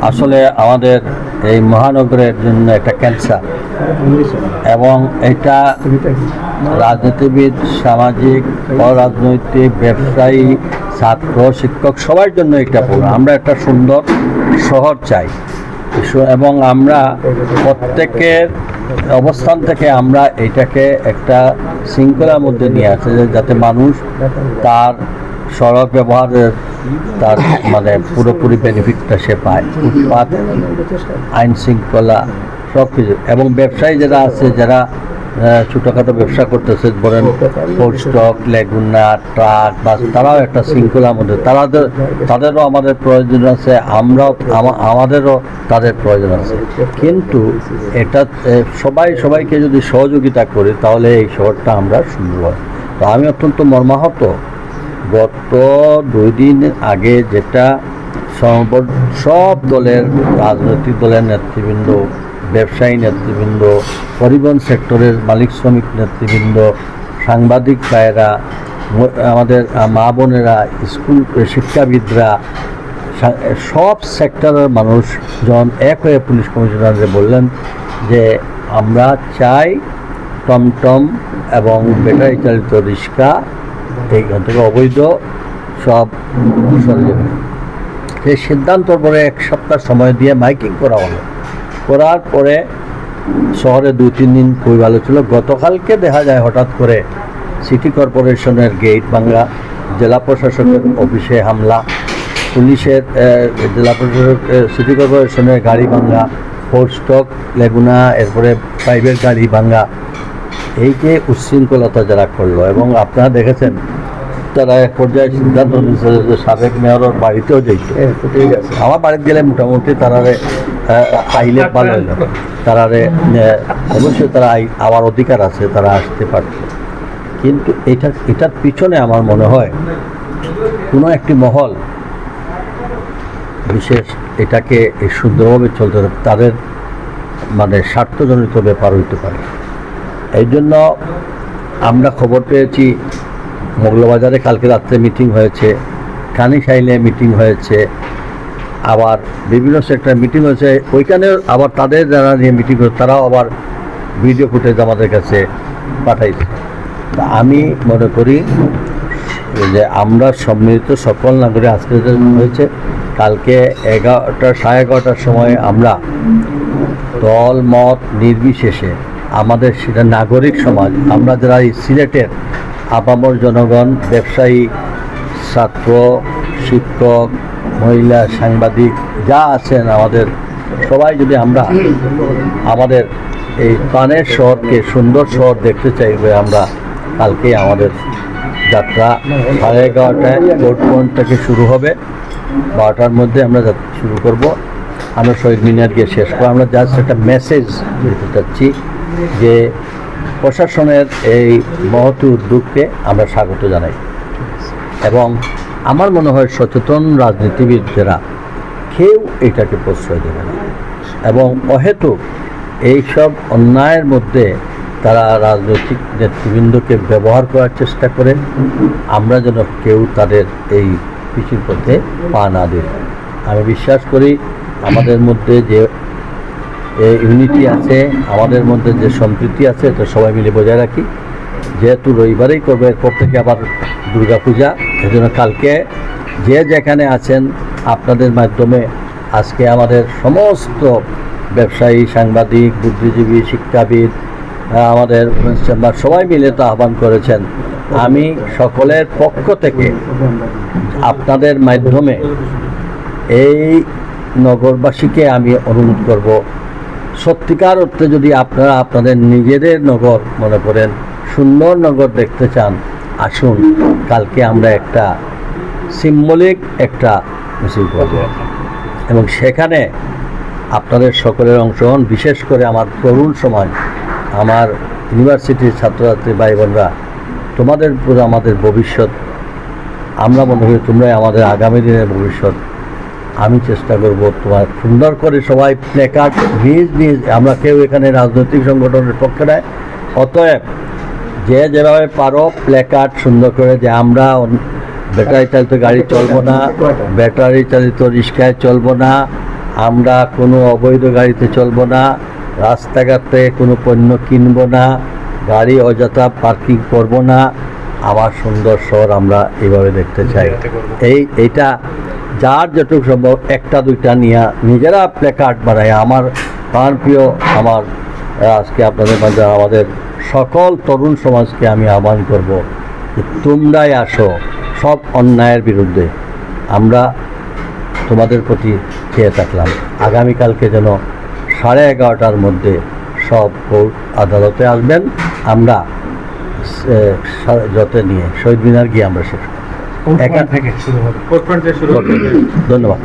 আসলে আমাদের এই মহানগরের জন্য একটা ক্যান্সার, এবং এটা রাজনীতিবিদ, সামাজিক, অরাজনৈতিক, ব্যবসায়ী, ছাত্র, শিক্ষক সবার জন্য একটা প্রোগ্রাম। আমরা একটা সুন্দর শহর চাই, এবং আমরা প্রত্যেকের অবস্থান থেকে আমরা এটাকে একটা শৃঙ্খলার মধ্যে নিয়ে আসে, যাতে মানুষ তার সড়ক ব্যবহারের তার মানে পুরোপুরি বেনিফিটটা সে পায়। ফুটপাত, আইন শৃঙ্খলা সব কিছু, এবং ব্যবসায়ী যারা আছে, যারা ছোটোখাটো ব্যবসা করতেছে, বলেন ফুড স্টক, লেগুনা, ট্রাক, বাস, তারাও একটা শৃঙ্খলার মধ্যে, তাদেরও আমাদের প্রয়োজন আছে, আমরাও আমাদেরও তাদের প্রয়োজন আছে। কিন্তু এটা সবাইকে যদি সহযোগিতা করি তাহলে এই শহরটা আমরা সুন্দর হয়। তো আমি অত্যন্ত মর্মাহত, গত 2 দিন আগে যেটা সব দলের, রাজনৈতিক দলের নেতৃবৃন্দ, ব্যবসায়ী নেতৃবৃন্দ, পরিবহন সেক্টরের মালিক শ্রমিক নেতৃবৃন্দ, সাংবাদিক ভাইয়েরা, আমাদের মা বোনেরা, স্কুল শিক্ষাবিদরা, সব সেক্টরের মানুষজন এক হয়ে পুলিশ কমিশনারকে বললেন যে আমরা চাই টমটম এবং ব্যাটারি চালিত রিক্সা এইখান থেকে অবৈধ সব সরে যাবে। সেই সিদ্ধান্তর পরে 1 সপ্তাহ সময় দিয়ে মাইকিং করা হলো। করার পরে শহরে 2-3 দিন খুবই ভালো ছিল। গতকালকে দেখা যায় হঠাৎ করে সিটি কর্পোরেশনের গেট ভাঙা, জেলা প্রশাসকের অফিসে হামলা, পুলিশের জেলা প্রশাসক, সিটি কর্পোরেশনের গাড়ি ভাঙা, ফুড স্টক, লেগুনা, এরপরে প্রাইভেট গাড়ি ভাঙা। এই যে উচ্ছৃঙ্খলতা যারা করলো, এবং আপনারা দেখেছেন তারা এক পর্যায়ে সিদ্ধান্ত নিয়েছে যে সাবেক মেয়রের বাড়িতেও যেত। আমার বাড়িতে গেলে মোটামুটি তারারে আইলে ভালো হইল, তারারে অবশ্যই তারা আবার অধিকার আছে, তারা আসতে পারত। কিন্তু এটার পিছনে আমার মনে হয় কোনো একটি মহল বিশেষ এটাকে সুন্দরভাবে চলতে হবে, তাদের মানে স্বার্থজনিত ব্যাপার হইতে পারে। এই জন্য আমরা খবর পেয়েছি মোগলবাজারে কালকে রাত্রে মিটিং হয়েছে, কানিশাইলে মিটিং হয়েছে, আবার বিভিন্ন সেক্টরে মিটিং হয়েছে। ওইখানে আবার তাদের যারা নিয়ে মিটিং হয়েছে তারাও আবার ভিডিও ফুটেজ আমাদের কাছে পাঠাইছে। আমি মনে করি যে আমরা সম্মিলিত সকল নাগরিক, আজকে হয়েছে কালকে 11:30 সময় আমরা দল মত নির্বিশেষে আমাদের সেটা নাগরিক সমাজ, আমরা যারা এই সিলেটের আপামর জনগণ, ব্যবসায়ী, ছাত্র, শিক্ষক, মহিলা, সাংবাদিক যা আছেন, আমাদের সবাই যদি আমরা আমাদের এই প্রাণের শহরকে সুন্দর শহর দেখতে চাইবে, আমরা কালকে আমাদের যাত্রা 11:30টায় কোর্ট পয়েন্ট থেকে শুরু হবে। 12টার মধ্যে আমরা শুরু করব, আমরা শহীদ মিনার গিয়ে শেষ করব। আমরা জাস্ট একটা মেসেজ দিতে চাচ্ছি যে প্রশাসনের এই মহৎ উদ্যোগকে আমরা স্বাগত জানাই, এবং আমার মনে হয় সচেতন রাজনীতিবিদরা কেউ এটাকে প্রশ্রয় দেবে না, এবং অহেতুক এইসব অন্যায়ের মধ্যে তারা রাজনৈতিক নেতৃবৃন্দকে ব্যবহার করার চেষ্টা করে। আমরা যেন কেউ তাদের এই পিছুর পথে পা না দিই। আমি বিশ্বাস করি আমাদের মধ্যে যে ইউনিটি আছে, আমাদের মধ্যে যে সম্প্রীতি আছে, এটা সবাই মিলে বজায় রাখি। যেহেতু রবিবারেই করবে, এরপর থেকে আবার দুর্গাপূজা, এজন্য কালকে যে যেখানে আছেন আপনাদের মাধ্যমে আজকে আমাদের সমস্ত ব্যবসায়ী, সাংবাদিক, বুদ্ধিজীবী, শিক্ষাবিদ, আমাদের চেম্বার সবাই মিলে তো আহ্বান করেছেন। আমি সকলের পক্ষ থেকে আপনাদের মাধ্যমে এই নগরবাসীকে আমি অনুরোধ করব, সত্যিকার অর্থে যদি আপনারা আপনাদের নিজেদের নগর মনে করেন, সুন্দর নগর দেখতে চান, আসুন কালকে আমরা একটা সিম্বলিক একটা মিছিল করব, এবং সেখানে আপনাদের সকলের অংশগ্রহণ, বিশেষ করে আমার তরুণ সমাজ, আমার ইউনিভার্সিটির ছাত্রছাত্রী ভাই বোনরা, তোমাদের পুরো আমাদের ভবিষ্যৎ। আমরা মনে করি তোমরাই আমাদের আগামী দিনের ভবিষ্যৎ। আমি চেষ্টা করব তোমার সুন্দর করে সবাই প্ল্যাকার্ড নিজ আমরা কেউ এখানে রাজনৈতিক সংগঠনের পক্ষে নয়, অতএব যে যেভাবে পারো প্ল্যাকার্ড সুন্দর করে, যে আমরা ব্যাটারি চালিত গাড়ি চলবো না, ব্যাটারি চালিত রিক্সায় চলবো না, আমরা কোনো অবৈধ গাড়িতে চলবো না, রাস্তাঘাটে কোনো পণ্য কিনবো না, গাড়ি অযথা পার্কিং করবো না। আমার সুন্দর শহর আমরা এইভাবে দেখতে চাই। এইটা যার যেটুকু সম্ভব একটা দুইটা নিয়ে নিজেরা প্ল্যাকার্ড বানায়। আমার প্রাণপ্রিয় আমার আজকে আপনাদের মাঝে আমাদের সকল তরুণ সমাজকে আমি আহ্বান করব যে তোমরাই আসো সব অন্যায়ের বিরুদ্ধে। আমরা তোমাদের প্রতি চেয়ে থাকলাম আগামীকালকে যেন 11:30টার মধ্যে সব কোর্ট আদালতে আসবেন। আমরা যত নিয়ে শহীদ মিনার গিয়ে আমরা শেষ করব। থেকে শুরু হবে, ধন্যবাদ।